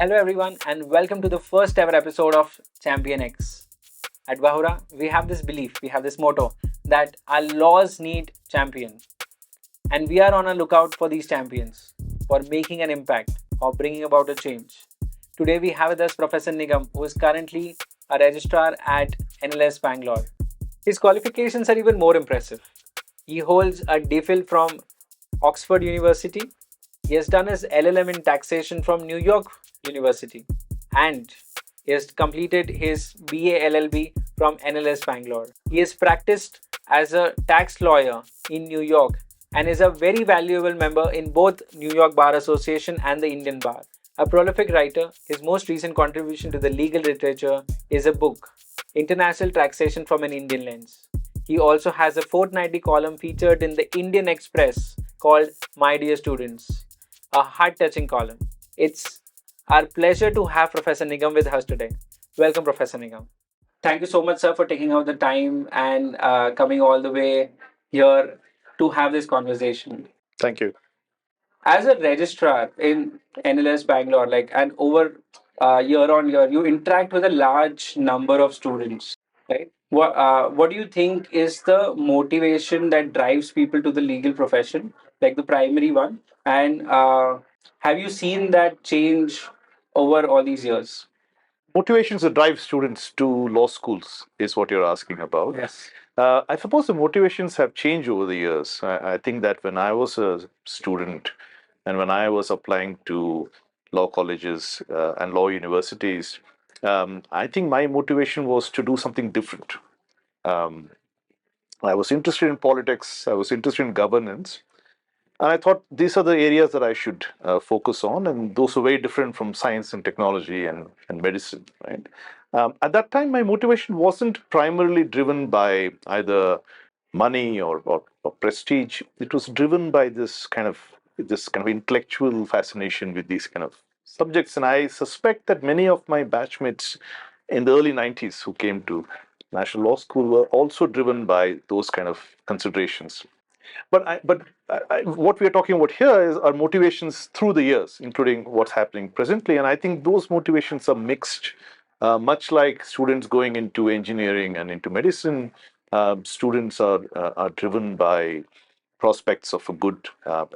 Hello, everyone, and welcome to the first ever episode of ChampionX. At Bahura, we have this belief, we have this motto that our laws need champions, and we are on a lookout for these champions for making an impact or bringing about a change. Today, we have with us Professor Nigam, who is currently a registrar at NLS Bangalore. His qualifications are even more impressive. He holds a DPhil from Oxford University. He has done his LLM in taxation from New York University, and he has completed his BA LLB from NLS Bangalore. He has practiced as a tax lawyer in New York and is a very valuable member in both New York Bar Association and the Indian Bar. A prolific writer, his most recent contribution to the legal literature is a book, International Taxation from an Indian Lens. He also has a fortnightly column featured in the Indian Express called My Dear Students, a heart touching column. It's our pleasure to have Professor Nigam with us today. Welcome, Professor Nigam. Thank you so much, sir, for taking out the time and coming all the way here to have this conversation. Thank you. As a registrar in NLS Bangalore, and over year on year, you interact with a large number of students, right? What do you think is the motivation that drives people to the legal profession, like the primary one? And have you seen that change over all these years? Motivations that drive students to law schools is what you're asking about. Yes. I suppose the motivations have changed over the years. I think that when I was a student and when I was applying to law colleges and law universities, I think my motivation was to do something different. Um, I was interested in politics, I was interested in governance, and I thought these are the areas that I should focus on, and those are very different from science and technology and medicine, right? At that time, my motivation wasn't primarily driven by either money or prestige. It was driven by this kind of intellectual fascination with these kind of subjects, and I suspect that many of my batchmates in the early '90s who came to National Law School were also driven by those kind of considerations. But what we are talking about here is our motivations through the years, including what's happening presently. And I think those motivations are mixed, much like students going into engineering and into medicine. Students are driven by prospects of a good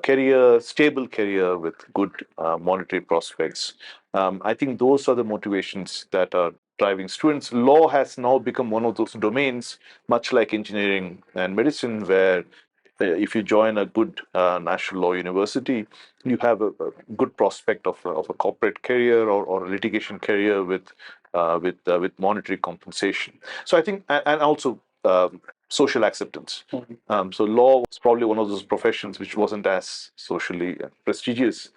career, stable career with good monetary prospects. I think those are the motivations that are driving students. Law has now become one of those domains, much like engineering and medicine, where if you join a good national law university, you have a good prospect of a corporate career or a litigation career with monetary compensation. So I think, and also social acceptance. So law was probably one of those professions which wasn't as socially prestigious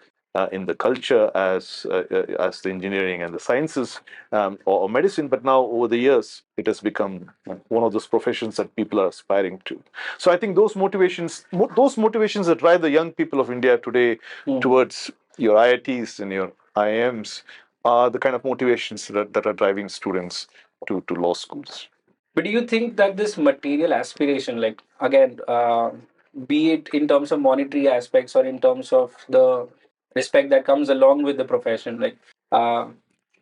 in the culture as the engineering and the sciences or medicine, but now over the years it has become one of those professions that people are aspiring to. So I think those motivations that drive the young people of India today towards your IITs and your IIMs are the kind of motivations that are driving students to law schools. But do you think that this material aspiration, be it in terms of monetary aspects or in terms of the respect that comes along with the profession, uh,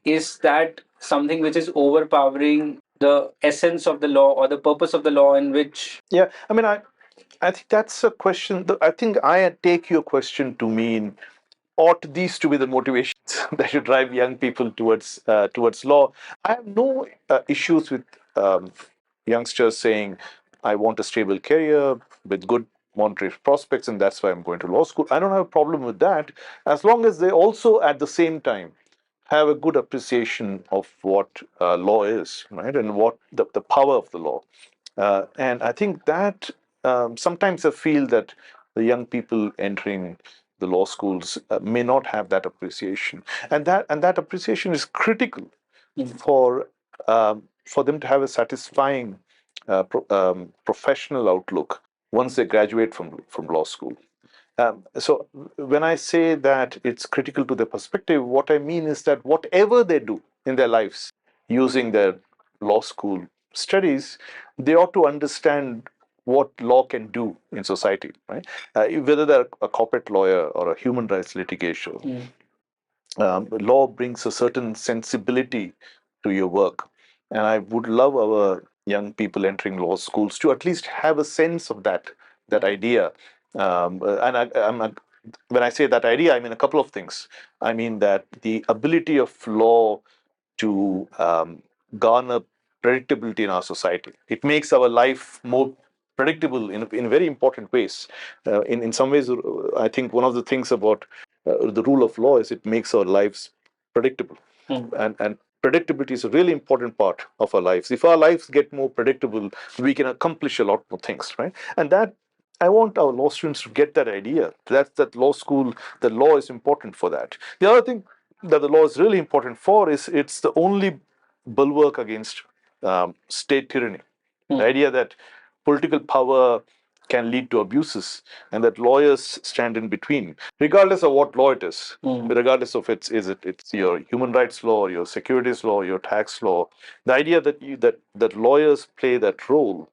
is that something which is overpowering the essence of the law or the purpose of the law in which? Yeah, I mean, I think that's a question. I think I take your question to mean ought these to be the motivations that should drive young people towards law. I have no issues with youngsters saying, "I want a stable career with good monetary prospects, and that's why I'm going to law school." I don't have a problem with that, as long as they also, at the same time, have a good appreciation of what law is, right, and what the power of the law. And I think that sometimes I feel that the young people entering the law schools may not have that appreciation, and that appreciation is critical for them to have a satisfying professional outlook once they graduate from law school. So when I say that it's critical to their perspective, what I mean is that whatever they do in their lives using their law school studies, they ought to understand what law can do in society, right? Whether they're a corporate lawyer or a human rights litigation law brings a certain sensibility to your work. And I would love our young people entering law schools to at least have a sense of that idea. When I say that idea, I mean a couple of things. I mean that the ability of law to garner predictability in our society. It makes our life more predictable in very important ways. In some ways, I think one of the things about the rule of law is it makes our lives predictable. And predictability is a really important part of our lives. If our lives get more predictable, we can accomplish a lot more things, right? And that I want our law students to get that idea. That law school, the law is important for that. The other thing that the law is really important for is it's the only bulwark against state tyranny. The idea that political power can lead to abuses and that lawyers stand in between, regardless of what law it is, regardless of it's your human rights law, your securities law, your tax law. The idea that lawyers play that role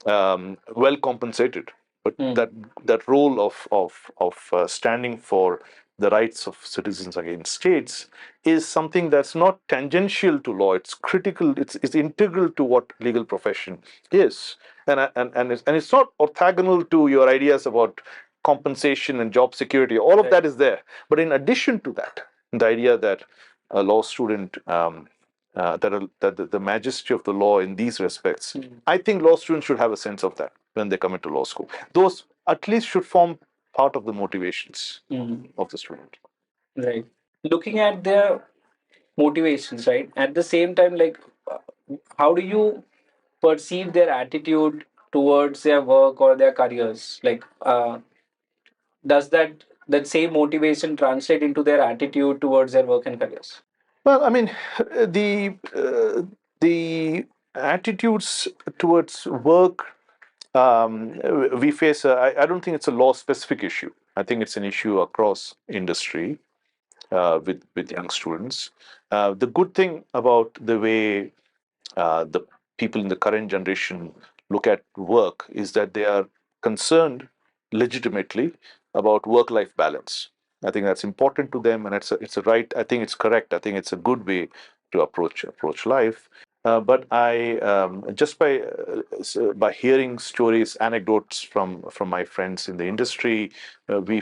well compensated. But that role of standing for the rights of citizens against states is something that's not tangential to law. It's critical. It's integral to what legal profession is, and it's not orthogonal to your ideas about compensation and job security. All of that is there, but in addition to that, the idea that a law student that the majesty of the law in these respects. I think law students should have a sense of that when they come into law school. Those at least should form part of the motivations of the student. Right. Looking at their motivations, right? At the same time, like, how do you perceive their attitude towards their work or their careers? Like, does that same motivation translate into their attitude towards their work and careers? Well, I mean, the attitudes towards work we face. I don't think it's a law specific issue. I think it's an issue across industry with young students. The good thing about the way the people in the current generation look at work is that they are concerned legitimately about work-life balance. I think that's important to them, and it's a right. I think it's correct. I think it's a good way to approach life. But I just by hearing stories, anecdotes from my friends in the industry, we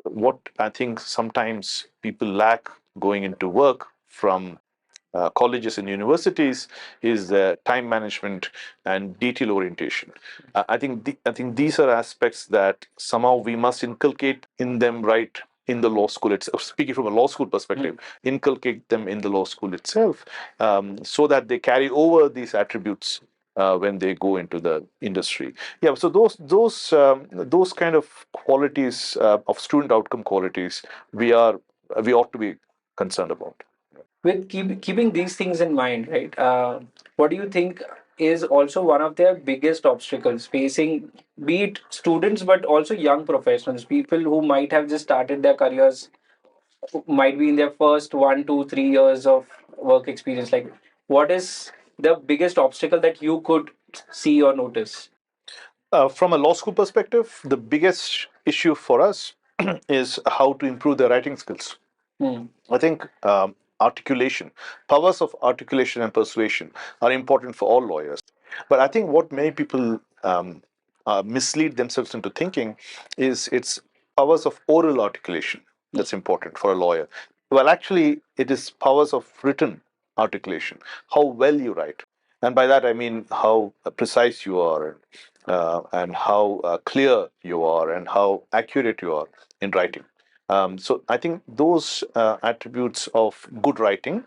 what I think sometimes people lack going into work from colleges and universities is time management and detail orientation. I think these are aspects that somehow we must inculcate in them right in the law school itself. Speaking from a law school perspective, inculcate them in the law school itself, so that they carry over these attributes when they go into the industry. Yeah, so those kind of qualities of student outcome qualities we ought to be concerned about. With keeping these things in mind, right? What do you think is also one of their biggest obstacles facing, be it students but also young professionals, people who might have just started their careers, might be in their first 1, 2, 3 years of work experience? Like, what is the biggest obstacle that you could see or notice? From a law school perspective, the biggest issue for us is how to improve their writing skills. Hmm. I think articulation, powers of articulation and persuasion are important for all lawyers. But I think what many people mislead themselves into thinking is it's powers of oral articulation that's important for a lawyer. Well, actually, it is powers of written articulation, how well you write. And by that, I mean how precise you are and how clear you are and how accurate you are in writing. So I think those attributes of good writing,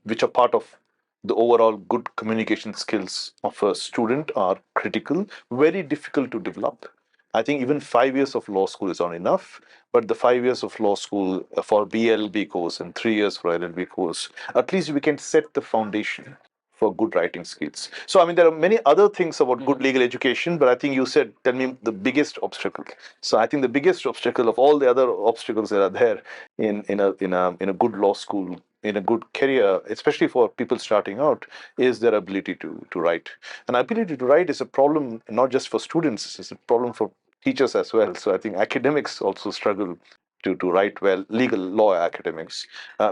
which are part of the overall good communication skills of a student, are critical, very difficult to develop. I think even 5 years of law school is not enough, but the 5 years of law school for BLB course and 3 years for LLB course, at least we can set the foundation for good writing skills. So, I mean, there are many other things about good legal education, but I think you said, tell me the biggest obstacle. So, I think the biggest obstacle of all the other obstacles that are there in a good law school, in a good career, especially for people starting out, is their ability to write. And ability to write is a problem not just for students; it's a problem for teachers as well. So, I think academics also struggle to write well legal law academics.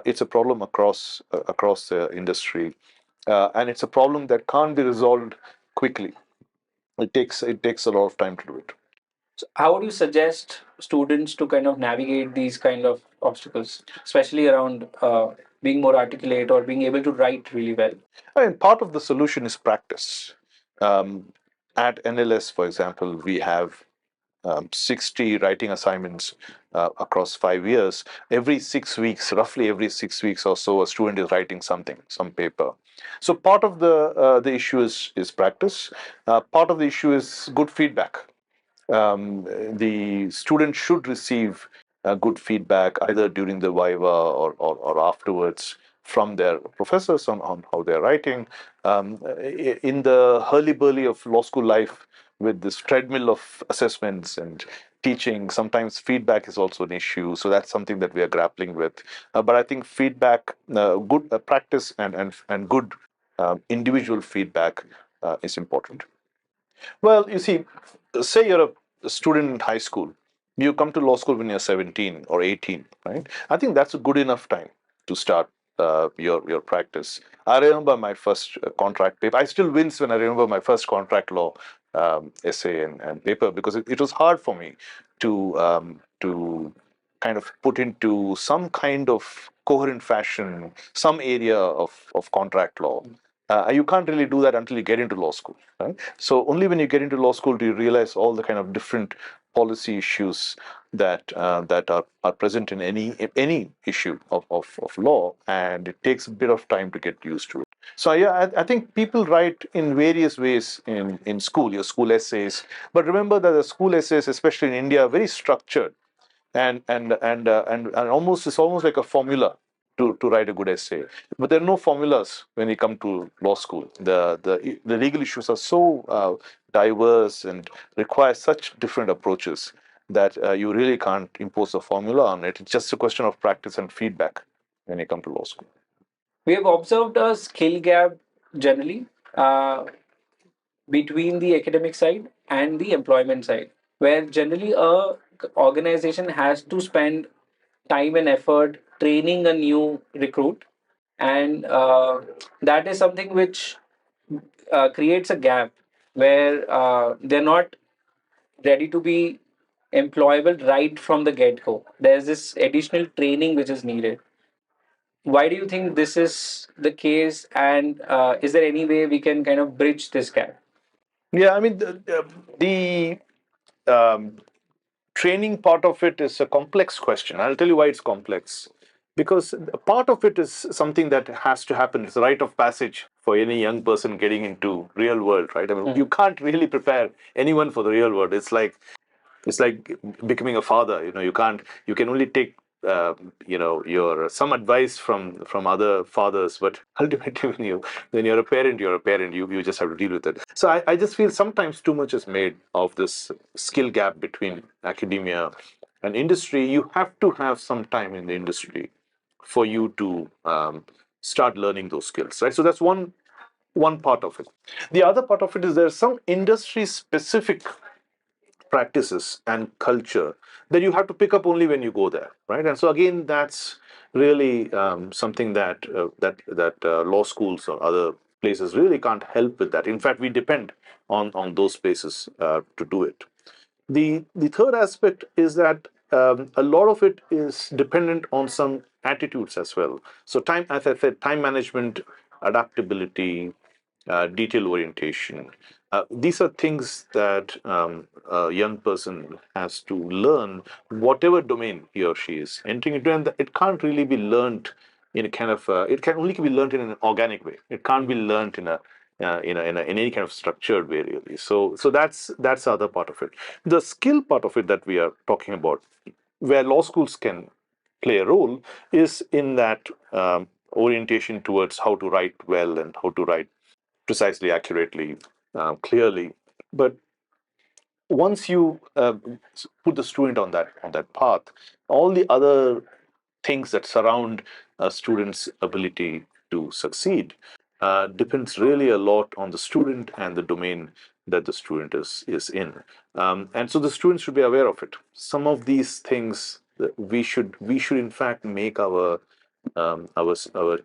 It's a problem across the industry, and it's a problem that can't be resolved quickly. It takes a lot of time to do it. So how would you suggest students to kind of navigate these kind of obstacles, especially around being more articulate or being able to write really well? I mean, part of the solution is practice. Um, at NLS, for example, we have 60 writing assignments across 5 years. Every 6 weeks, roughly every 6 weeks or so, a student is writing something, some paper. So part of the issue is practice. Part of the issue is good feedback. The student should receive good feedback either during the viva or afterwards from their professors on how they're writing. In the hurly-burly of law school life, with this treadmill of assessments and teaching, sometimes feedback is also an issue. So that's something that we are grappling with. But I think feedback, good practice, and good individual feedback is important. Well, you see, say you're a student in high school, you come to law school when you're 17 or 18, right? I think that's a good enough time to start your practice. I remember my first contract paper. I still wince when I remember my first contract law essay and paper, because it was hard for me to kind of put into some kind of coherent fashion some area of contract law. You can't really do that until you get into law school, right? So only when you get into law school do you realize all the kind of different policy issues that are present in any issue of law, and it takes a bit of time to get used to it. So yeah, I think people write in various ways in school, your school essays. But remember that the school essays, especially in India, are very structured, and almost it's almost like a formula to write a good essay. But there are no formulas when you come to law school. The legal issues are so diverse and require such different approaches that you really can't impose a formula on it. It's just a question of practice and feedback when you come to law school. We have observed a skill gap generally between the academic side and the employment side, where generally a organization has to spend time and effort training a new recruit, and that is something which creates a gap where they're not ready to be employable right from the get go. There's this additional training which is needed. Why do you think this is the case, and is there any way we can kind of bridge this gap? Yeah, I mean the training part of it is a complex question. I'll tell you why it's complex. Because a part of it is something that has to happen. It's a rite of passage for any young person getting into real world, right? I mean, you can't really prepare anyone for the real world. It's like becoming a father. You can only take your some advice from other fathers, but ultimately when you're a parent, you're a parent. You just have to deal with it. So I just feel sometimes too much is made of this skill gap between academia and industry. You have to have some time in the industry for you to start learning those skills, right? So that's one part of it. The other part of it is there's some industry specific practices and culture that you have to pick up only when you go there, right? And so again, that's really something that law schools or other places really can't help with that. In fact, we depend on those spaces to do it. The third aspect is that a lot of it is dependent on some attitudes as well. So time, as I said, time management, adaptability, detail orientation. These are things that a young person has to learn, whatever domain he or she is entering into, and it can't really be learned in a kind of. It can only be learned in an organic way. It can't be learned in any kind of structured way, really. So that's the other part of it. The skill part of it that we are talking about, where law schools can play a role, is in that orientation towards how to write well and how to write precisely, accurately, clearly. But once you put the student on that path, all the other things that surround a student's ability to succeed depends really a lot on the student and the domain that the student is in. And so the student should be aware of it. Some of these things we should in fact make our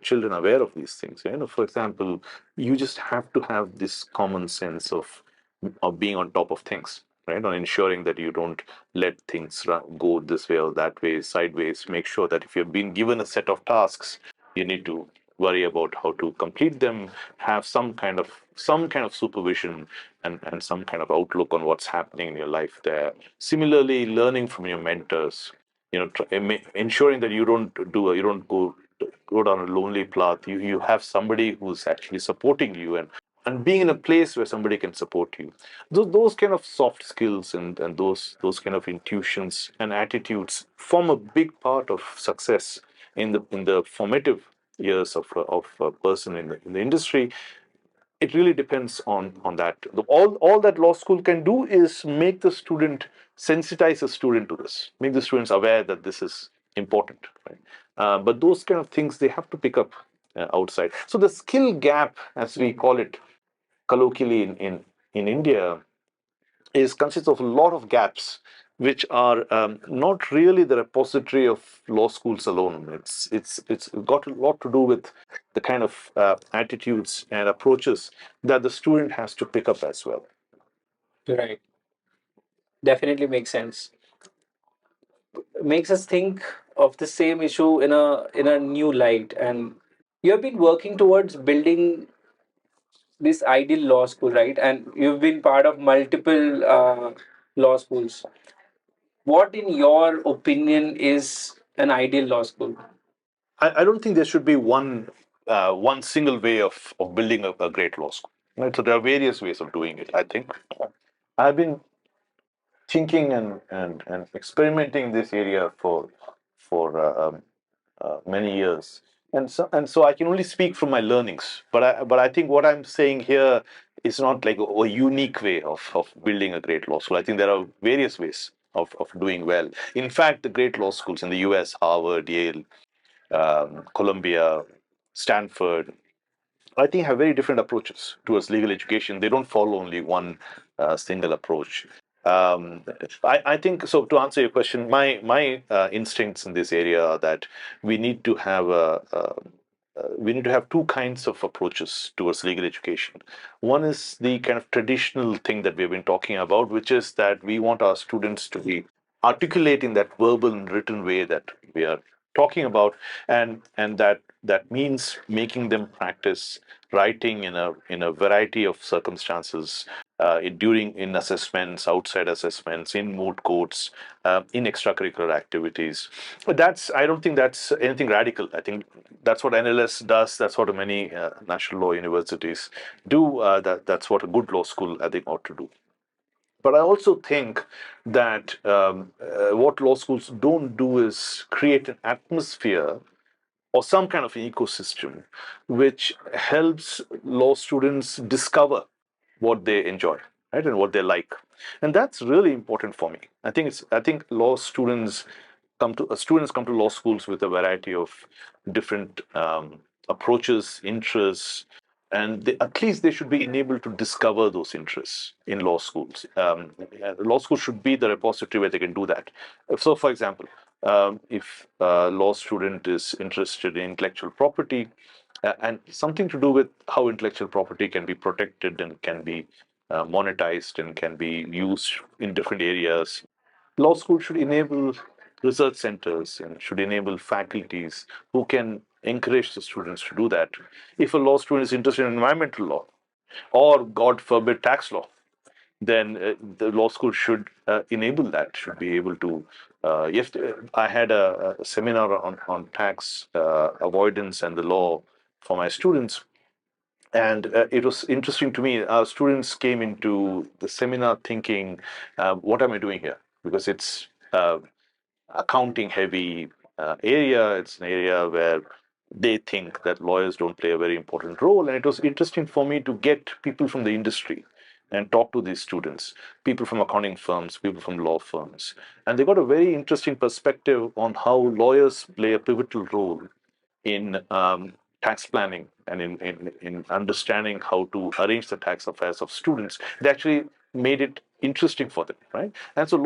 children aware of these things. For example, you just have to have this common sense of being on top of things, right? On ensuring that you don't let things go this way or that way, sideways. Make sure that if you've been given a set of tasks, you need to worry about how to complete them, have some kind of supervision and some kind of outlook on what's happening in your life there. Similarly, learning from your mentors, ensuring that you don't go down a lonely path. You have somebody who's actually supporting you, and being in a place where somebody can support you. Those kind of soft skills and those kind of intuitions and attitudes form a big part of success in the formative years of a person in the industry. It really depends on that. All that law school can do is make the student, sensitize the student to this, make the students aware that this is important, right? But those kind of things they have to pick up outside. So the skill gap, as we call it colloquially in India, is consists of a lot of gaps which are not really the repository of law schools alone. It's got a lot to do with the kind of attitudes and approaches that the student has to pick up as well. Right. Definitely makes sense. Makes us think of the same issue in a new light. And you have been working towards building this ideal law school, right? And you've been part of multiple law schools. What, in your opinion, is an ideal law school? I don't think there should be one single way of building a great law school. Right? So there are various ways of doing it. I think I've been thinking and experimenting in this area for many years, and so I can only speak from my learnings. But I think what I'm saying here is not like a unique way of building a great law school. I think there are various ways of doing well. In fact, the great law schools in the U.S., Harvard, Yale, Columbia, Stanford, I think have very different approaches towards legal education. They don't follow only one single approach. Um, I think so. To answer your question, my instincts in this area are that we need to have two kinds of approaches towards legal education. One is the kind of traditional thing that we've been talking about, which is that we want our students to be articulating that verbal and written way that we are talking about, and that means making them practice writing in a variety of circumstances, during in assessments, outside assessments, in moot courts, in extracurricular activities. But I don't think that's anything radical. I think that's what NLS does. That's what many national law universities do. That's what a good law school, I think, ought to do. But I also think that what law schools don't do is create an atmosphere or some kind of an ecosystem which helps law students discover what they enjoy, right, and what they like. And that's really important for me. I think law students come to law schools with a variety of different approaches, interests, and at least they should be enabled to discover those interests in law schools. Law school should be the repository where they can do that. So, for example, if a law student is interested in intellectual property, and something to do with how intellectual property can be protected and can be monetized and can be used in different areas, law school should enable research centers and should enable faculties who can encourage the students to do that. If a law student is interested in environmental law or, God forbid, tax law, then the law school should enable that, should be able to. Yes, I had a seminar on tax avoidance and the law for my students, and it was interesting to me. Our students came into the seminar thinking, "What am I doing here?" Because it's accounting heavy area. It's an area where they think that lawyers don't play a very important role. And it was interesting for me to get people from the industry and talk to these students, people from accounting firms, people from law firms. And they got a very interesting perspective on how lawyers play a pivotal role in tax planning and in understanding how to arrange the tax affairs of students. They actually made it interesting for them, right? And so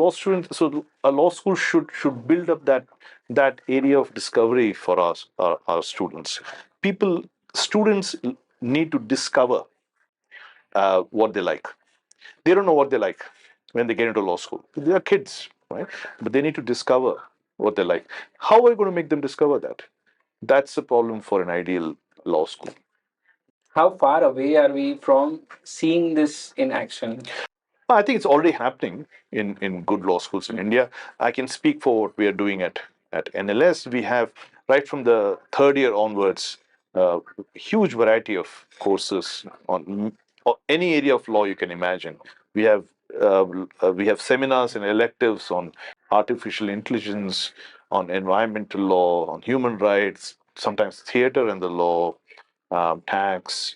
a law school should build up that area of discovery for us, our students. People, students need to discover what they like. They don't know what they like when they get into law school. They are kids, right? But they need to discover what they like. How are we going to make them discover that? That's the problem for an ideal law school. How far away are we from seeing this in action? I think it's already happening in good law schools in India. I can speak for what we are doing at NLS. We have, right from the third year onwards, huge variety of courses on any area of law you can imagine. We have we have seminars and electives on artificial intelligence, on environmental law, on human rights, sometimes theater and the law, tax,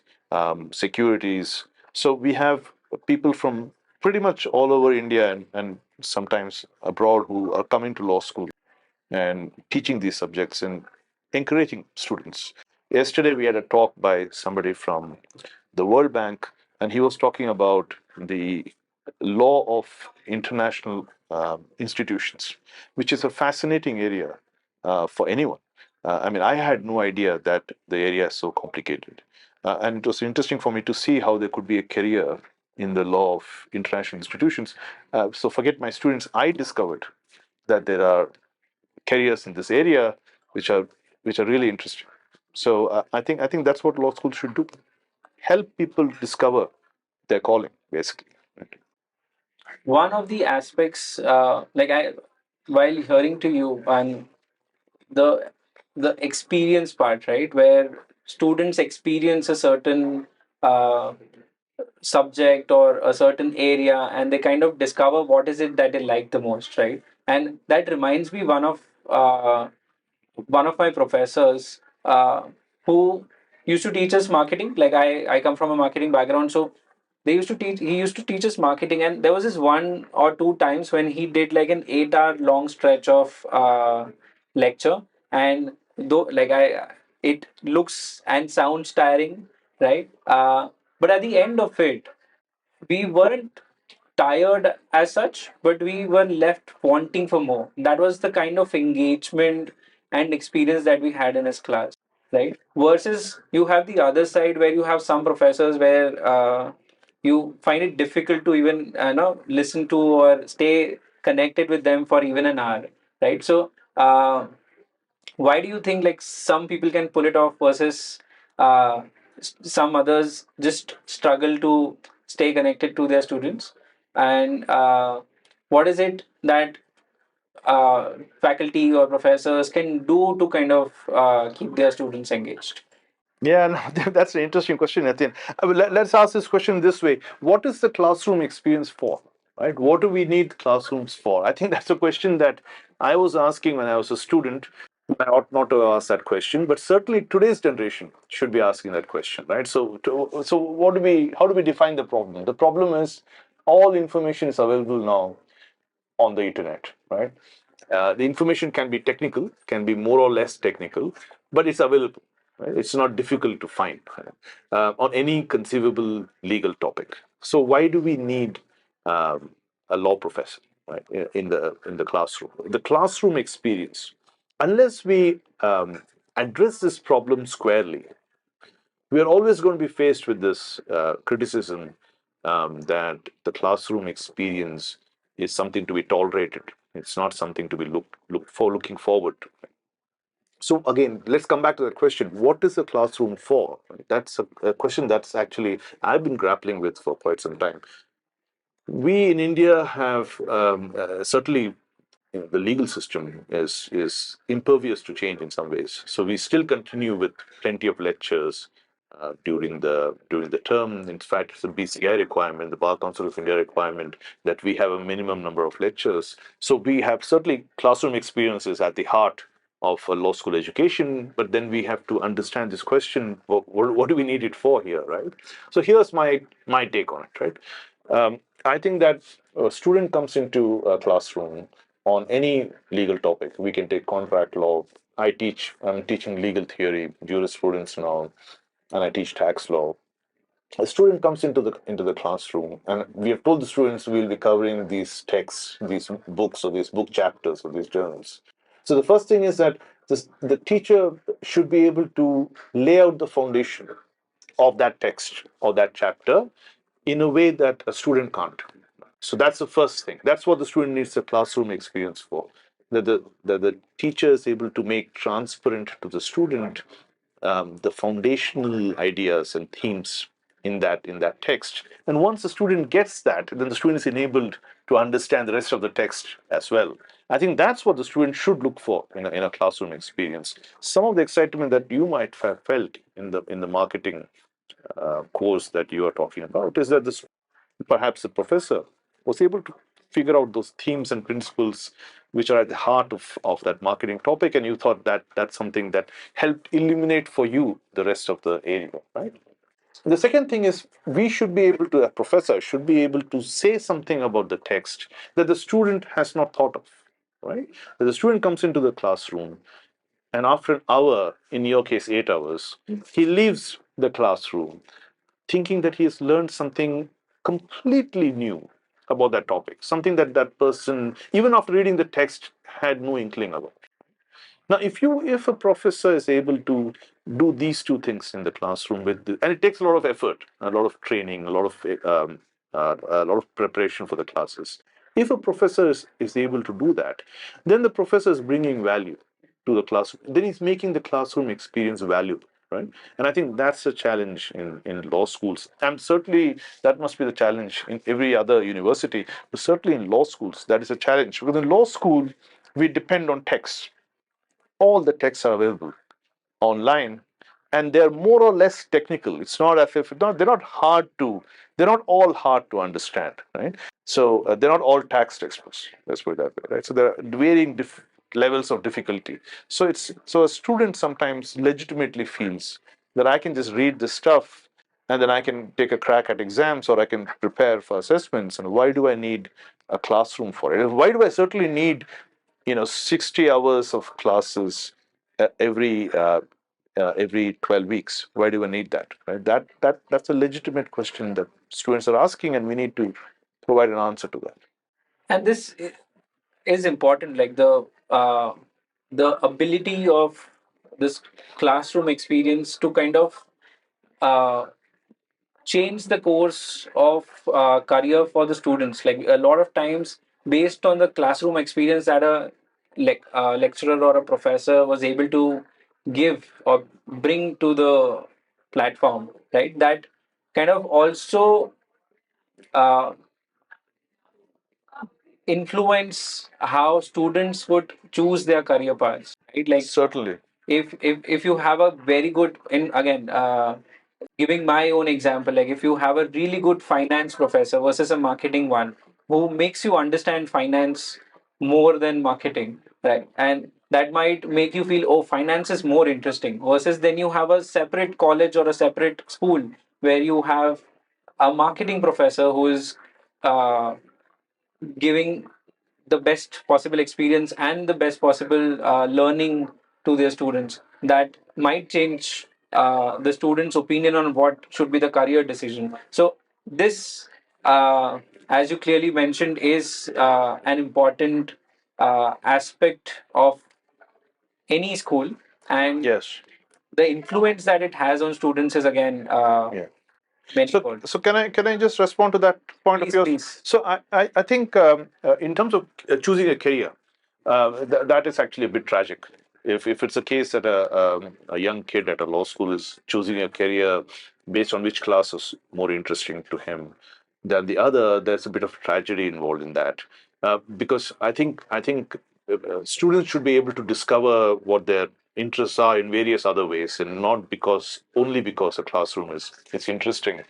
securities. So we have people from pretty much all over India and sometimes abroad who are coming to law school and teaching these subjects and encouraging students. Yesterday, we had a talk by somebody from the World Bank, and he was talking about the law of international institutions, which is a fascinating area for anyone. I mean, I had no idea that the area is so complicated. And it was interesting for me to see how there could be a career in the law of international institutions. So, forget my students, I discovered that there are careers in this area which are really interesting. So I think that's what law school should do: help people discover their calling, basically. Right? One of the aspects, while hearing to you and the experience part, right, where students experience a certain uh, subject or a certain area, and they kind of discover what is it that they like the most, right? And that reminds me one of my professors who used to teach us marketing. Like I come from a marketing background, so he used to teach us marketing, and there was this one or two times when he did like an 8 hour long stretch of lecture. And though like I it looks and sounds tiring, right? But at the end of it, we weren't tired as such, but we were left wanting for more. That was the kind of engagement and experience that we had in his class, right? Versus you have the other side where you have some professors where you find it difficult to even listen to or stay connected with them for even an hour, right? So why do you think like some people can pull it off versus some others just struggle to stay connected to their students? And what is it that faculty or professors can do to kind of keep their students engaged? Yeah, no, that's an interesting question, Nathan. Let's ask this question this way: what is the classroom experience for? Right? What do we need classrooms for? I think that's a question that I was asking when I was a student. I ought not to ask that question, but certainly today's generation should be asking that question, right? So what do we? How do we define the problem? The problem is all information is available now on the internet, right? The information can be technical, can be more or less technical, but it's available. Right? It's not difficult to find, right? On any conceivable legal topic. So why do we need a law professor, right, in the classroom? The classroom experience, unless we address this problem squarely, we are always going to be faced with this criticism that the classroom experience is something to be tolerated. It's not something to be looking forward to. So again, let's come back to that question: what is the classroom for? That's a question that's actually I've been grappling with for quite some time. We in India have certainly, the legal system is impervious to change in some ways. So we still continue with plenty of lectures during the term. In fact, it's a BCI requirement, the Bar Council of India requirement, that we have a minimum number of lectures. So we have certainly classroom experiences at the heart of a law school education, but then we have to understand this question: what do we need it for here, right? So here's my take on it, right? I think that a student comes into a classroom on any legal topic. We can take contract law. I'm teaching legal theory, jurisprudence now, and I teach tax law. a student comes into the classroom, and we have told the students we'll be covering these texts, these books, or these book chapters, or these journals. So the first thing is that the teacher should be able to lay out the foundation of that text or that chapter in a way that a student can't. So that's the first thing. That's what the student needs a classroom experience for. That the teacher is able to make transparent to the student the foundational ideas and themes in that text. And once the student gets that, then the student is enabled to understand the rest of the text as well. I think that's what the student should look for in a classroom experience. Some of the excitement that you might have felt in the marketing course that you are talking about is that perhaps the professor was able to figure out those themes and principles which are at the heart of that marketing topic, and you thought that that's something that helped illuminate for you the rest of the area, right? The second thing is we should be able to, a professor should be able to say something about the text that the student has not thought of, right? That the student comes into the classroom, and after an hour, in your case 8 hours, he leaves the classroom thinking that he has learned something completely new about that topic, something that that person, even after reading the text, had no inkling about. Now, if a professor is able to do these two things in the classroom and it takes a lot of effort, a lot of training, a lot of preparation for the classes. If a professor is able to do that, then the professor is bringing value to the classroom. Then he's making the classroom experience valuable, right? And I think that's a challenge in law schools. And certainly that must be the challenge in every other university, but certainly in law schools, that is a challenge. Because in law school, we depend on texts. All the texts are available online, and they're more or less technical. It's not as if they're not all hard to understand, right? So they're not all tax textbooks. Let's put it that way, right? So there are varying levels of difficulty. So a student sometimes legitimately feels that I can just read this stuff and then I can take a crack at exams or I can prepare for assessments. And why do I need a classroom for it? Why do I certainly need 60 hours of classes every 12 weeks? Why do we need that, right? That's a legitimate question that students are asking, and we need to provide an answer to that. And this is important, like the ability of this classroom experience to kind of uh, change the course of career for the students. Like a lot of times, based on the classroom experience that a lecturer or a professor was able to give or bring to the platform, right? That kind of also uh, influence how students would choose their career paths, right? Like Certainly. if you have a very good, in again giving my own example, like if you have a really good finance professor versus a marketing one who makes you understand finance more than marketing, right? And that might make you feel, oh, finance is more interesting, versus then you have a separate college or a separate school where you have a marketing professor who is uh, giving the best possible experience and the best possible learning to their students, that might change the students' opinion on what should be the career decision. So this, as you clearly mentioned, is an important aspect of any school, and Yes. the influence that it has on students is again Yeah. So, manifold. so can I just respond to that point of Please, yours? please. So I think in terms of choosing a career, that is actually a bit tragic. If it's a case that a young kid at a law school is choosing a career based on which class is more interesting to him than the other, there's a bit of tragedy involved in that. Because I think students should be able to discover what their interests are in various other ways, and not only because a classroom is it's interesting.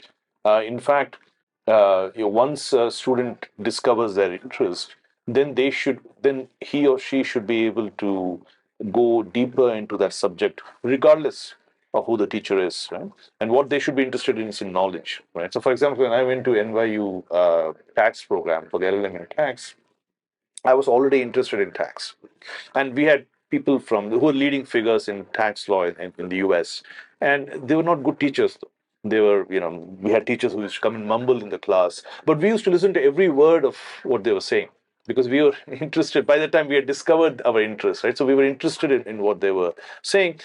In fact, once a student discovers their interest, then he or she should be able to go deeper into that subject, regardless of who the teacher is, right? And what they should be interested in is in knowledge, right? So, for example, when I went to NYU tax program for the LLM in tax, I was already interested in tax, and we had people who were leading figures in tax law in the US, and they were not good teachers. They were, we had teachers who used to come and mumble in the class, but we used to listen to every word of what they were saying because we were interested. By the time we had discovered our interest, right? So we were interested in what they were saying.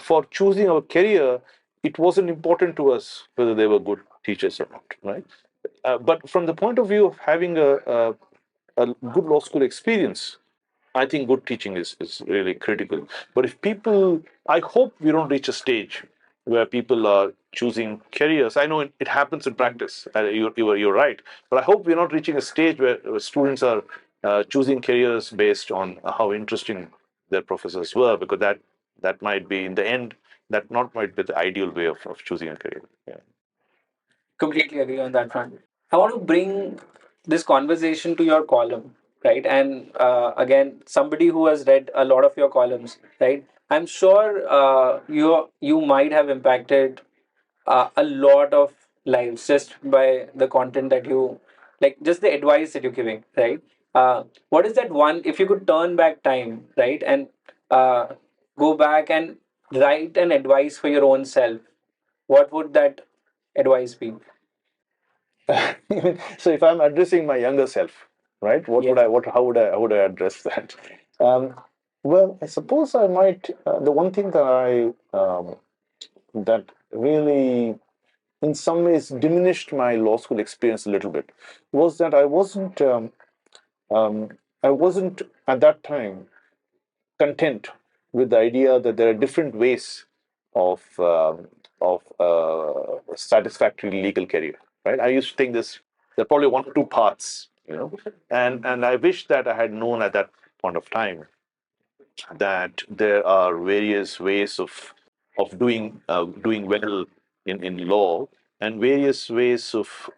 For choosing our career, it wasn't important to us whether they were good teachers or not, right? But from the point of view of having a good law school experience, I think good teaching is really critical. But if people, I hope we don't reach a stage where people are choosing careers. I know it happens in practice. You're right. But I hope we're not reaching a stage where students are choosing careers based on how interesting their professors were, because that might be, in the end, that not might be the ideal way of choosing a career. Yeah. Completely agree on that front. I want to bring this conversation to your column, right? And again, somebody who has read a lot of your columns, right? I'm sure you might have impacted a lot of lives just by the content that you like, just the advice that you're giving, right? What is that one? If you could turn back time, right, and uh, go back and write an advice for your own self, what would that advice be? So if I'm addressing my younger self, right? What would Yes. I? What? How would I address that? Um, well, I suppose I might. The one thing that that really, in some ways, diminished my law school experience a little bit was that um, I wasn't at that time content with the idea that there are different ways of satisfactory legal career. Right? I used to think there are probably one or two paths, and I wish that I had known at that point of time that there are various ways of doing well in law, and various ways of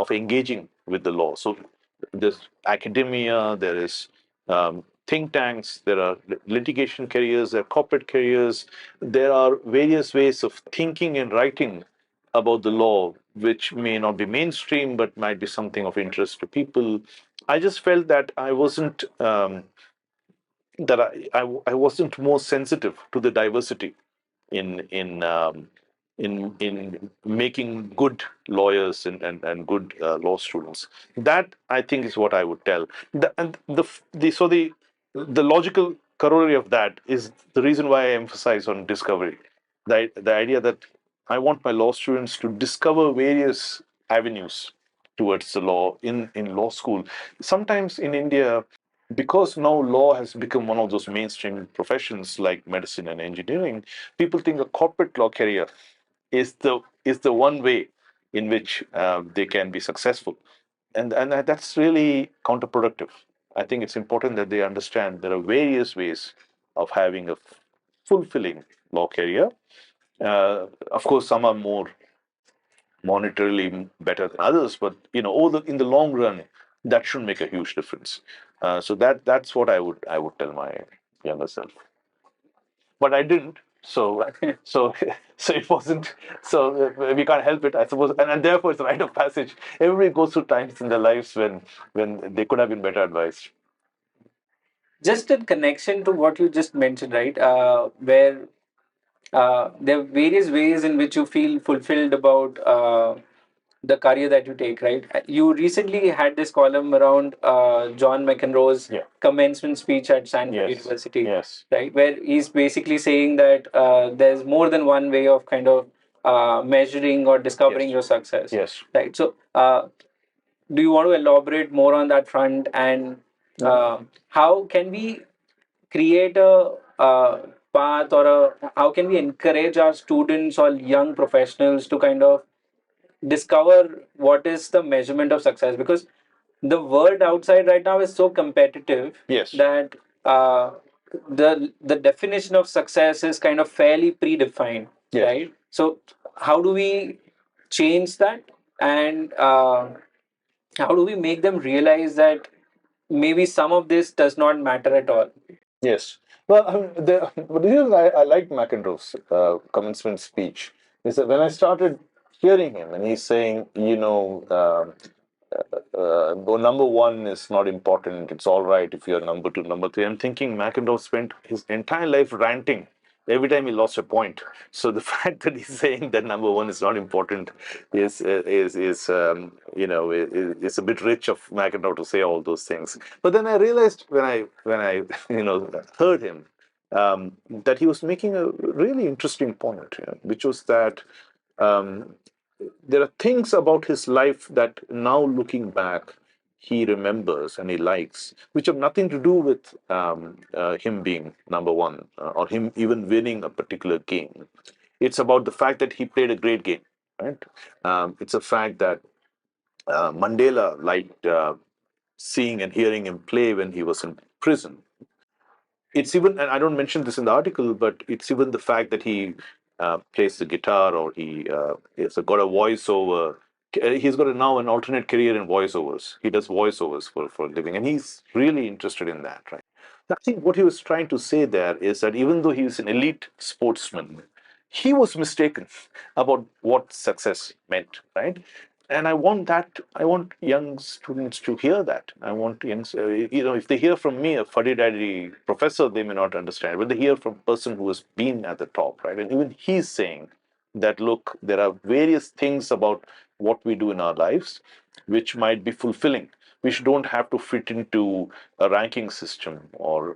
engaging with the law. So there's academia, there is think tanks, there are litigation careers, there are corporate careers, there are various ways of thinking and writing about the law, which may not be mainstream but might be something of interest to people. I just felt that I wasn't. I wasn't more sensitive to the diversity in in um, in making good lawyers and good law students. That, I think, is what I would tell. The logical corollary of that is the reason why I emphasize on discovery. The idea that I want my law students to discover various avenues towards the law in law school. Sometimes in India, because now law has become one of those mainstream professions like medicine and engineering, people think a corporate law career is the one way in which they can be successful, and that's really counterproductive. I think it's important that they understand there are various ways of having a fulfilling law career. Of course, some are more monetarily better than others, but in the long run, that should make a huge difference. So that's what I would tell my younger self. But I didn't. So so so it wasn't. So we can't help it, I suppose, and therefore it's a rite of passage. Everybody goes through times in their lives when they could have been better advised. Just in connection to what you just mentioned, right? Where there are various ways in which you feel fulfilled about the career that you take, right? You recently had this column around John McEnroe's Yeah. commencement speech at Stanford Yes. University, Yes. right? Where he's basically saying that there's more than one way of kind of measuring or discovering Yes. your success, Yes. right? So, do you want to elaborate more on that front, and how can we create a path, or how can we encourage our students or young professionals to kind of discover what is the measurement of success? Because the world outside right now is so competitive Yes. that the definition of success is kind of fairly predefined, Yes. right? So how do we change that, and how do we make them realize that maybe some of this does not matter at all? Yes. Well, but the reason I like McEnroe's commencement speech is that when I started hearing him and he's saying, well, number one is not important. It's all right if you're number two, number three. I'm thinking McEnroe spent his entire life ranting Every time he lost a point. So the fact that he's saying that number one is not important is a bit rich of McEnroe to say all those things. But then I realized when I heard him that he was making a really interesting point, which was that um, there are things about his life that now looking back he remembers and he likes, which have nothing to do with him being number one or him even winning a particular game. It's about the fact that he played a great game, right? It's a fact that Mandela liked seeing and hearing him play when he was in prison. It's even, and I don't mention this in the article, but it's even the fact that he plays the guitar or he has got a voiceover. He's got now an alternate career in voiceovers. He does voiceovers for a living, and he's really interested in that, right? I think what he was trying to say there is that even though he's an elite sportsman, he was mistaken about what success meant, right? And I want young students to hear that. I want young, if they hear from me, a fuddy-duddy professor, they may not understand, but they hear from a person who has been at the top, right? And even he's saying that, look, there are various things about what we do in our lives which might be fulfilling, which don't have to fit into a ranking system or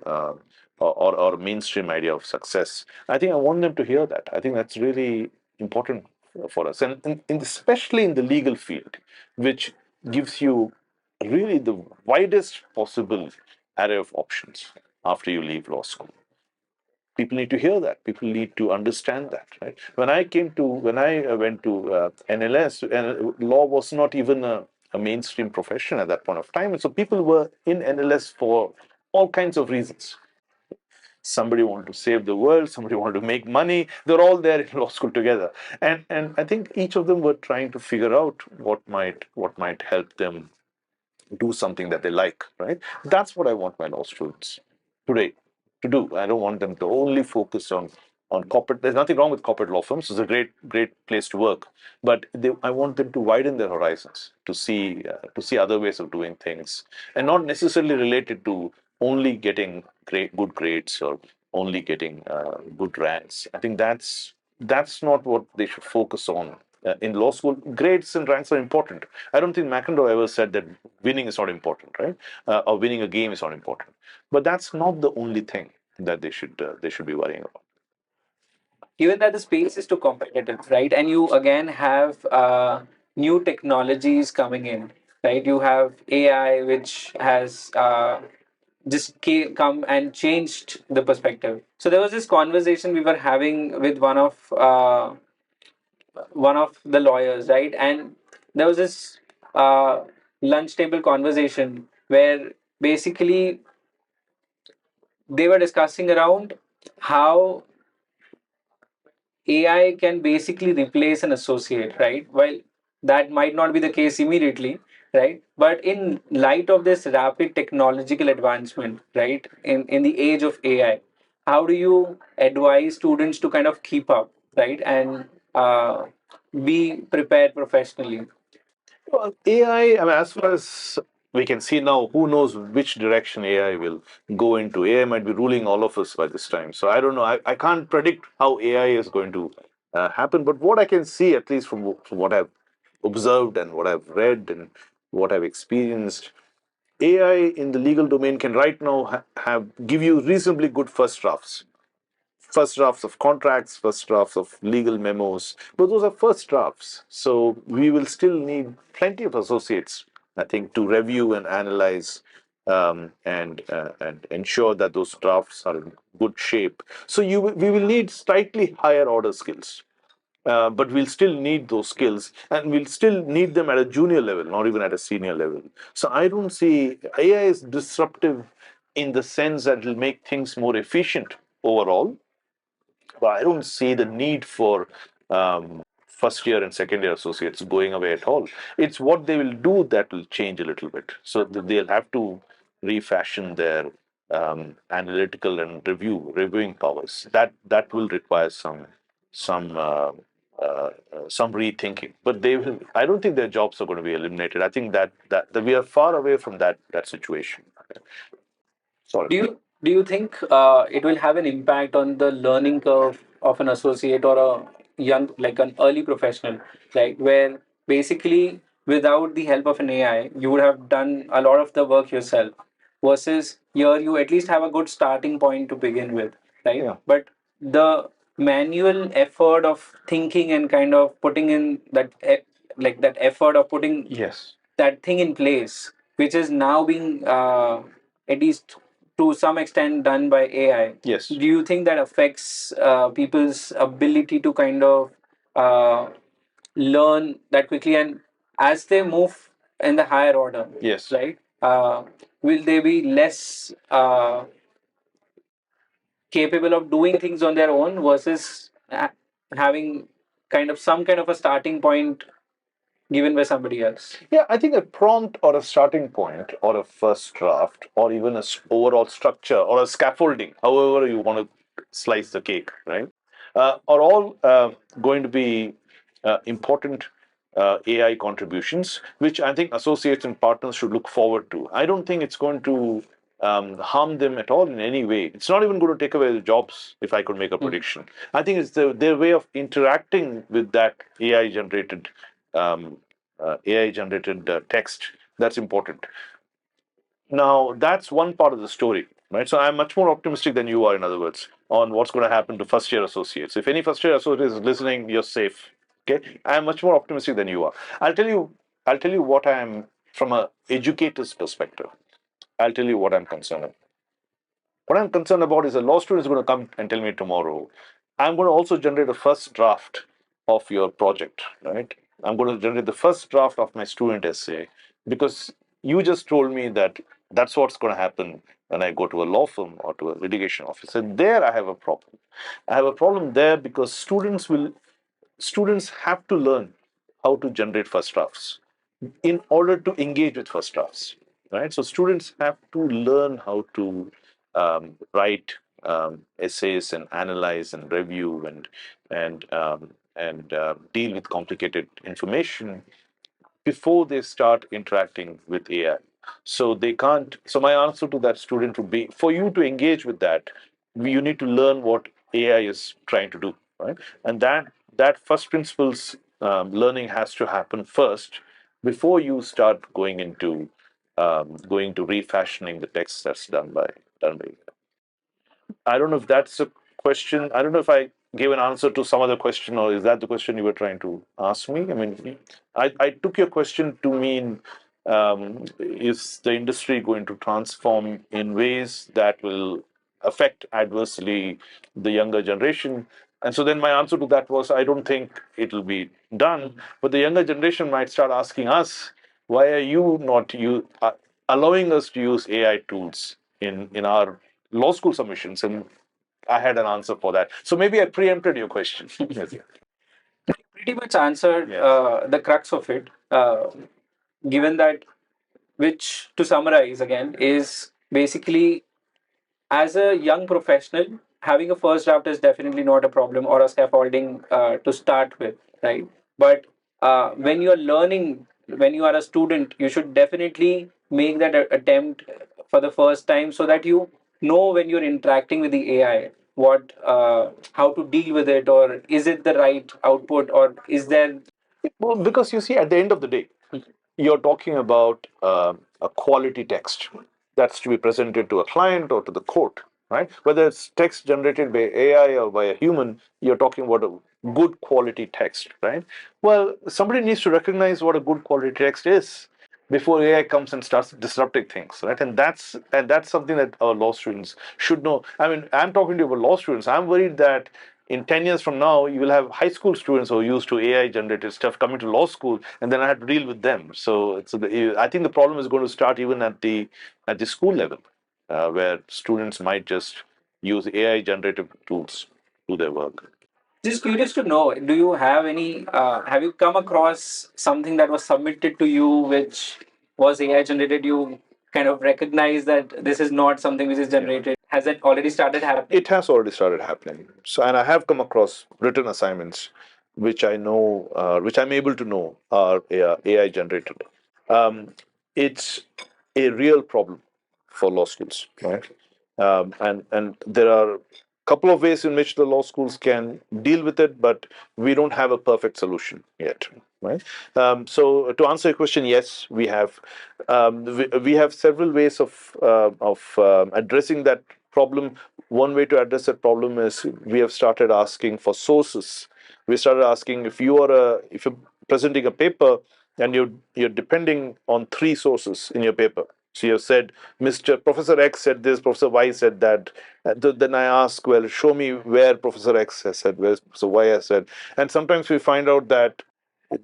mainstream idea of success. I think I want them to hear that. I think that's really important for us, and especially in the legal field, which gives you really the widest possible array of options after you leave law school. People need to hear that. People need to understand that, right? When I went to NLS, and law was not even a mainstream profession at that point of time, and so people were in NLS for all kinds of reasons. Somebody wanted to save the world, somebody wanted to make money. They're all there in law school together, and I think each of them were trying to figure out what might help them do something that they like, right? That's what I want my law students today to do. I don't want them to only focus on corporate. There's nothing wrong with corporate law firms. It's a great place to work, but I want them to widen their horizons to see other ways of doing things, and not necessarily related to only getting good grades or only getting good ranks. I think that's not what they should focus on in law school. Grades and ranks are important. I don't think McEnroe ever said that winning is not important, right? Or winning a game is not important. But that's not the only thing that they should be worrying about. Given that the space is too competitive, right? And you again have new technologies coming in, right? You have AI, which has just come and changed the perspective. So there was this conversation we were having with one of the lawyers, right? And there was this uh, lunch table conversation where basically they were discussing around how AI can basically replace an associate, right? While that might not be the case immediately, right? But in light of this rapid technological advancement, right, in the age of AI, how do you advise students to kind of keep up, right, and be prepared professionally? Well, AI, I mean, as far as we can see now, who knows which direction AI will go into? AI might be ruling all of us by this time. So I don't know. I can't predict how AI is going to happen. But what I can see, at least from what I've observed and what I've read and what I've experienced, AI in the legal domain can right now have give you reasonably good first drafts of contracts, first drafts of legal memos, but those are first drafts. So we will still need plenty of associates, I think, to review and analyze and ensure that those drafts are in good shape. So we will need slightly higher order skills. But we'll still need those skills and we'll still need them at a junior level, not even at a senior level. So I don't see AI is disruptive in the sense that it'll make things more efficient overall, but I don't see the need for first year and second year associates going away at all. It's what they will do that will change a little bit. So they'll have to refashion their analytical and reviewing powers. That will require some uh, some rethinking. But they will. I don't think their jobs are going to be eliminated. I think that we are far away from that situation. Do Sorry. you Do you think it will have an impact on the learning curve of an associate or a young, like an early professional, like where basically without the help of an AI, you would have done a lot of the work yourself, versus here you at least have a good starting point to begin with, right? Yeah. But the manual effort of thinking and kind of putting in that, like that effort of putting Yes. that thing in place, which is now being at least to some extent done by AI. Yes. Do you think that affects people's ability to kind of uh, learn that quickly, and as they move in the higher order, Yes. right? Will they be less capable of doing things on their own versus having kind of some kind of a starting point given by somebody else? Yeah, I think a prompt or a starting point or a first draft or even a overall structure or a scaffolding, however you want to slice the cake, right, are all going to be important AI contributions, which I think associates and partners should look forward to. I don't think it's going to harm them at all in any way. It's not even going to take away the jobs, if I could make a prediction. I think it's their way of interacting with that AI generated text that's important. Now, that's one part of the story, right? So I'm much more optimistic than you are, in other words, on what's going to happen to first year associates. If any first year associate is listening, you're safe. Okay, I'm much more optimistic than you are. I'll tell you. I'll tell you what I'm from a educator's perspective. I'll tell you what I'm concerned about. What I'm concerned about is a law student is going to come and tell me tomorrow, I'm going to also generate a first draft of your project, right? I'm going to generate the first draft of my student essay because you just told me that that's what's going to happen when I go to a law firm or to a litigation office. And there I have a problem. I have a problem there because students have to learn how to generate first drafts in order to engage with first drafts, right? So students have to learn how to write essays and analyze and review and deal with complicated information before they start interacting with AI. So they can't. So my answer to that student would be: for you to engage with that, you need to learn what AI is trying to do, right? And that first principles learning has to happen first before you start going to refashioning the text that's done by. I don't know if that's a question. I don't know if I gave an answer to some other question, or is that the question you were trying to ask me? I mean, I took your question to mean, is the industry going to transform in ways that will affect adversely the younger generation? And so then my answer to that was, I don't think it will be done. But the younger generation might start asking us, why are you not allowing us to use AI tools in our law school submissions? And I had an answer for that. So maybe I preempted your question. Yes. Pretty much answered Yes. the crux of it. Given that, which to summarize again is basically, as a young professional, having a first draft is definitely not a problem or a scaffolding to start with, right? But when you are learning, when you are a student, you should definitely make that attempt for the first time so that you know when you're interacting with the AI what how to deal with it, or is it the right output, or is there. Well, because you see, at the end of the day, you're talking about a quality text that's to be presented to a client or to the court, right? Whether it's text generated by AI or by a human, you're talking about a good quality text, right? Well, somebody needs to recognize what a good quality text is before AI comes and starts disrupting things, right? And that's something that our law students should know. I mean, I'm talking to you about law students. I'm worried that in 10 years from now, you will have high school students who are used to AI generated stuff coming to law school, and then I have to deal with them. So I think the problem is going to start even at the school level, where students might just use AI generative tools to do their work. Just curious to know, do you have any, have you come across something that was submitted to you which was AI generated? You kind of recognize that this is not something which is generated. Has it already started happening? It has already started happening. So, and I have come across written assignments which I know, which I'm able to know are AI generated. Um, it's a real problem for law schools, right? And there are a couple of ways in which the law schools can deal with it, but we don't have a perfect solution yet, right? So to answer your question, yes, we have several ways of addressing that problem. One way to address that problem is we have started asking for sources. We started asking if you're presenting a paper and you're depending on three sources in your paper. So you have said, Mr. Professor X said this, Professor Y said that. Then I ask, well, show me where Professor X has said, where Professor Y has said. And sometimes we find out that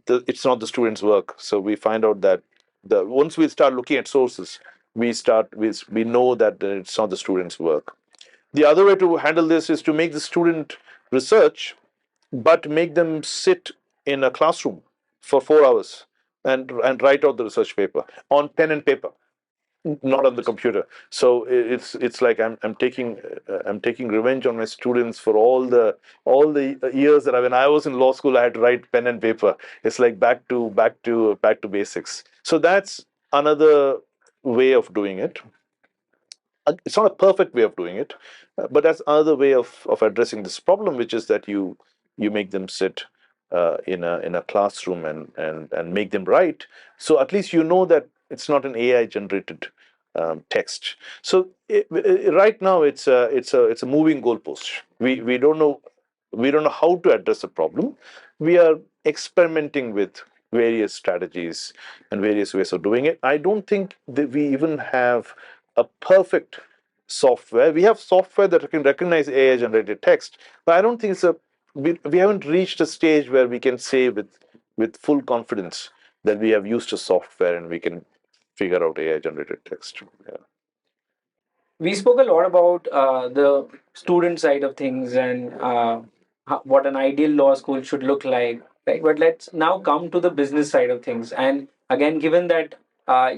it's not the student's work. So we find out that once we start looking at sources, we know that it's not the student's work. The other way to handle this is to make the student research, but make them sit in a classroom for 4 hours and write out the research paper on pen and paper, not on the computer. So it's like I'm taking revenge on my students for all the years that when I was in law school I had to write pen and paper. It's like back to basics. So that's another way of doing it. It's not a perfect way of doing it, but that's another way of addressing this problem, which is that you make them sit in a classroom and make them write. So at least you know that it's not an AI generated text. So right now it's a moving goalpost. We don't know how to address the problem. We are experimenting with various strategies and various ways of doing it. I don't think that we even have a perfect software. We have software that can recognize AI generated text, but I don't think we haven't reached a stage where we can say with full confidence that we have used a software and we can figure out AI generated text. Yeah. We spoke a lot about the student side of things and what an ideal law school should look like, right? But let's now come to the business side of things. And again, given that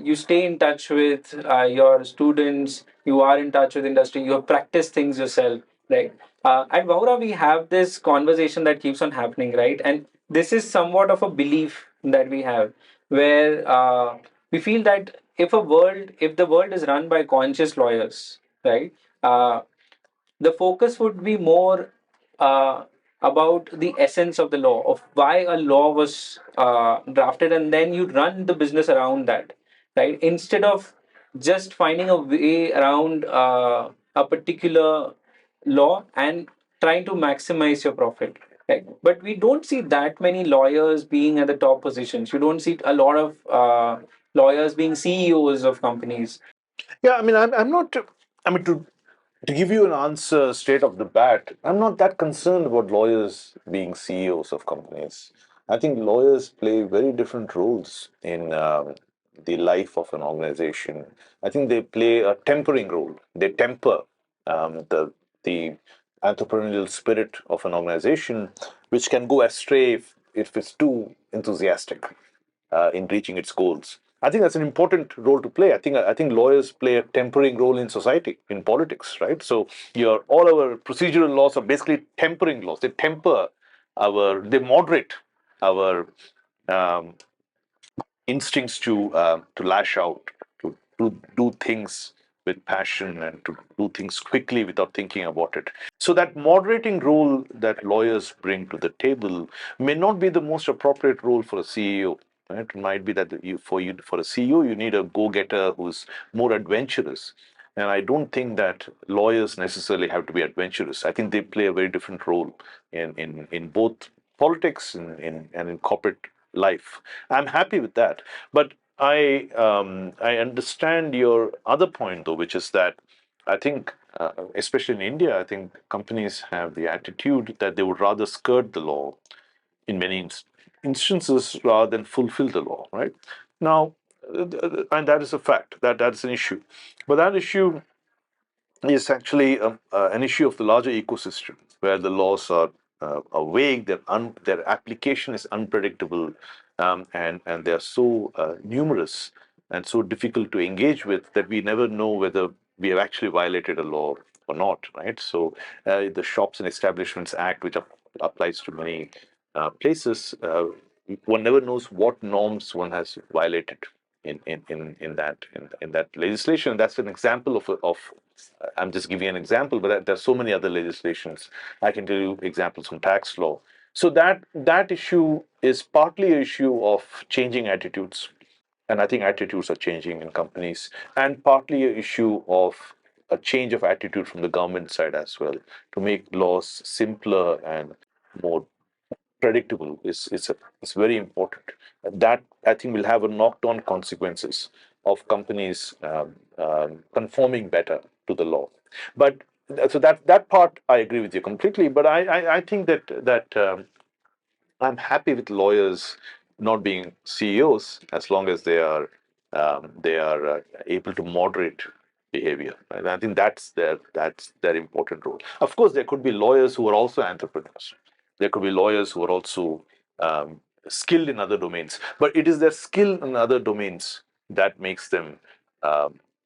you stay in touch with your students, you are in touch with industry, you have practiced things yourself, right? At Bahura, we have this conversation that keeps on happening, right? And this is somewhat of a belief that we have, where we feel that if the world is run by conscious lawyers, right, uh, the focus would be more uh, about the essence of the law, of why a law was drafted, and then you run the business around that, right? Instead of just finding a way around a particular law and trying to maximize your profit. Right? But we don't see that many lawyers being at the top positions. You don't see a lot of lawyers being CEOs of companies. Yeah, I mean, I'm not. I mean, to give you an answer straight off the bat, I'm not that concerned about lawyers being CEOs of companies. I think lawyers play very different roles in the life of an organization. I think they play a tempering role. They temper the entrepreneurial spirit of an organization, which can go astray if it's too enthusiastic in reaching its goals. I think that's an important role to play. I think lawyers play a tempering role in society, in politics, right? So your all our procedural laws are basically tempering laws. They moderate our um, instincts to lash out, to do things with passion and to do things quickly without thinking about it. So that moderating role that lawyers bring to the table may not be the most appropriate role for a CEO. Right? It might be that for a CEO you need a go-getter who's more adventurous. And I don't think that lawyers necessarily have to be adventurous. I think they play a very different role in both politics and in corporate life. I'm happy with that. But I understand your other point though, which is that I think, especially in India, I think companies have the attitude that they would rather skirt the law in many instances rather than fulfill the law. Right now, and that is a fact. That is an issue, but that issue is actually an issue of the larger ecosystem where the laws are vague, their application is unpredictable, and they are so numerous and so difficult to engage with that we never know whether we have actually violated a law or not, right? So the Shops and Establishments Act, which applies to many places, one never knows what norms one has violated in that legislation. That's an example of I'm just giving an example, but there's so many other legislations. I can tell you examples from tax law. So that issue is partly an issue of changing attitudes, and I think attitudes are changing in companies, and partly an issue of a change of attitude from the government side as well, to make laws simpler and more predictable is very important. That I think will have a knocked-on consequences of companies conforming better to the law. But so that part I agree with you completely. But I think that I'm happy with lawyers not being CEOs as long as they are able to moderate behavior. And I think that's their important role. Of course, there could be lawyers who are also entrepreneurs. There could be lawyers who are also skilled in other domains. But it is their skill in other domains that makes them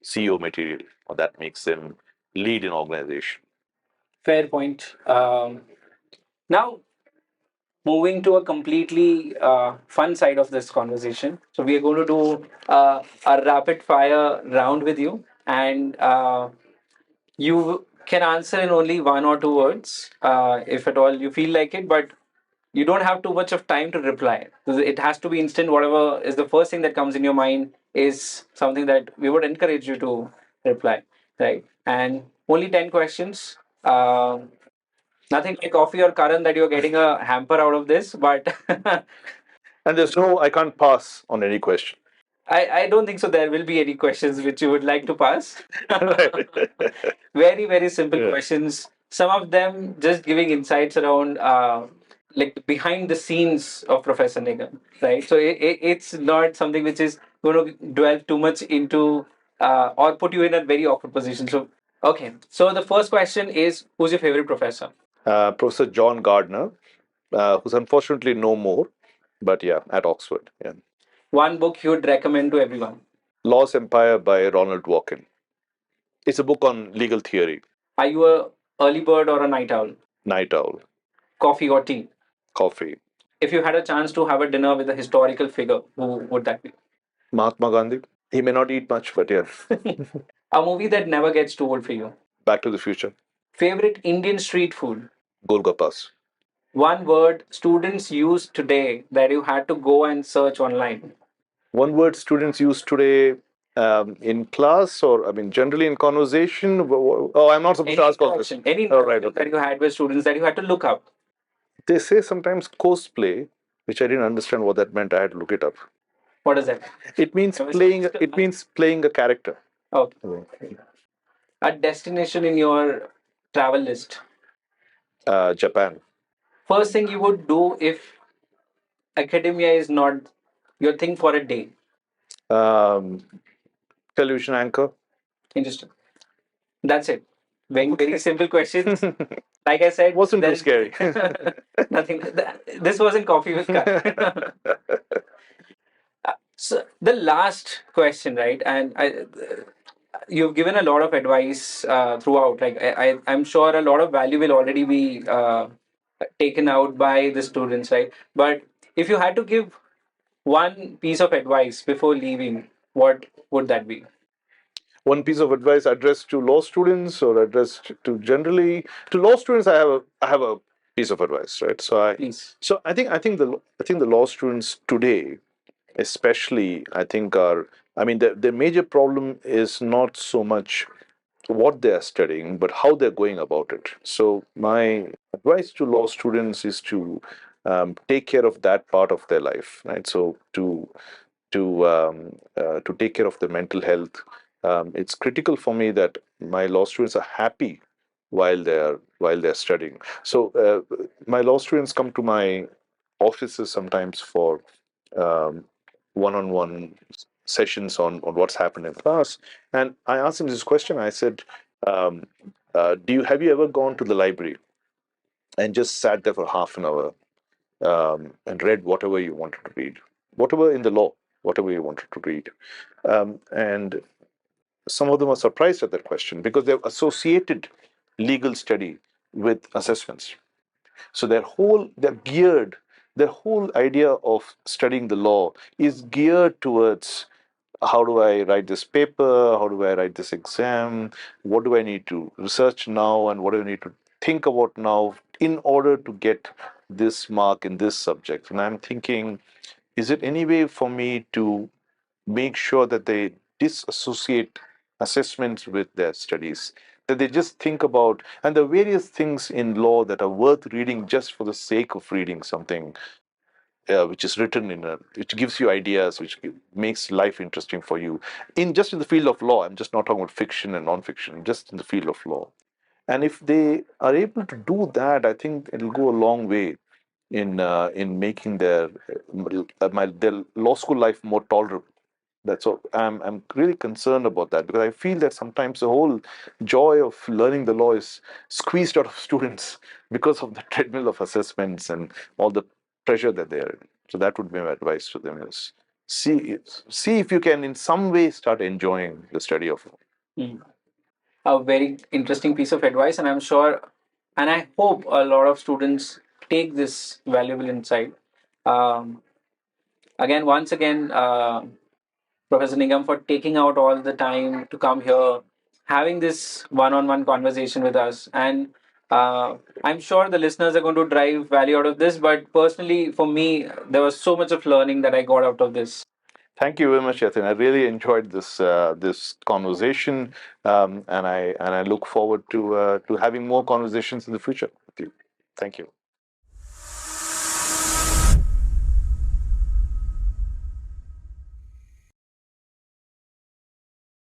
CEO material, or that makes them lead an organization. Fair point. Now, moving to a completely fun side of this conversation. So, we are going to do a rapid fire round with you, and you can answer in only one or two words, if at all you feel like it, but you don't have too much of time to reply. It has to be instant. Whatever is the first thing that comes in your mind is something that we would encourage you to reply, right? And only 10 questions. Nothing like coffee or Karan that you're getting a hamper out of this, but And I can't pass on any question. I don't think so. There will be any questions which you would like to pass. Right. Very, very simple Yeah. questions. Some of them just giving insights around like behind the scenes of Professor Nigam, right? So it's not something which is going to delve too much into or put you in a very awkward position. So, okay. So the first question is, who's your favorite professor? Professor John Gardner, who's unfortunately no more, but yeah, at Oxford. Yeah. One book you would recommend to everyone. Lost Empire by Ronald Dworkin. It's a book on legal theory. Are you a early bird or a night owl? Night owl, Coffee or tea? coffee. If you had a chance to have a dinner with a historical figure, who would that be? Mahatma Gandhi. He may not eat much, but yeah. A movie that never gets too old for you. Back to the Future. Favorite Indian street food. Golgappas. One word students use today that you had to go and search online. One word students use today in class, or I mean, generally in conversation. Oh, I'm not supposed to ask all this. Any Oh, right, interaction that okay. you had with students that you had to look up. They say sometimes cosplay, which I didn't understand what that meant. I had to look it up. What is that? It means I was playing. supposed to- It means playing a character. Okay. A destination in your travel list. Japan. First thing you would do if academia is not your thing for a day. Um, television anchor. Interesting. That's it. Very, very simple questions. Like I said, Wasn't there too is scary. nothing. This wasn't coffee with Kyle. So the last question, right? And you've given a lot of advice throughout. Like I'm sure a lot of value will already be taken out by the students, right? But if you had to give one piece of advice before leaving, what would that be? One piece of advice addressed to law students, or addressed to generally to law students. I have a piece of advice, right? Please. So I think the law students today, especially, I think are, I mean, the major problem is not so much what they are studying, but how they're going about it. So my advice to law students is to take care of that part of their life, right? So to take care of their mental health. It's critical for me that my law students are happy while they're studying. So my law students come to my offices sometimes for um, one-on-one sessions on what's happened in class, and I asked them this question. I said, um, "Do you have you ever gone to the library and just sat there for half an hour and read whatever you wanted to read, whatever in the law, whatever you wanted to read?" And some of them are surprised at that question because they've associated legal study with assessments. So their whole idea of studying the law is geared towards how do I write this paper? How do I write this exam? What do I need to research now? And what do I need to think about now in order to get this mark in this subject? And I'm thinking, is it any way for me to make sure that they disassociate assessments with their studies? That they just think about, and the various things in law that are worth reading just for the sake of reading something which is written in a, which gives you ideas, which makes life interesting for you. In just in the field of law, I'm just not talking about fiction and non-fiction, just in the field of law. And if they are able to do that, I think it'll go a long way in making their law school life more tolerable. That's all. I'm really concerned about that because I feel that sometimes the whole joy of learning the law is squeezed out of students because of the treadmill of assessments and all the pressure that they're in. So that would be my advice to them: is see if you can in some way start enjoying the study of law. Mm. A very interesting piece of advice, and I'm sure, and I hope a lot of students take this valuable insight. Um, Again, once again, Professor Nigam, for taking out all the time to come here, having this one-on-one conversation with us, and I'm sure the listeners are going to drive value out of this. But personally, for me, there was so much of learning that I got out of this. Thank you very much, Yatin. I really enjoyed this conversation, and I look forward to having more conversations in the future with you. Thank you.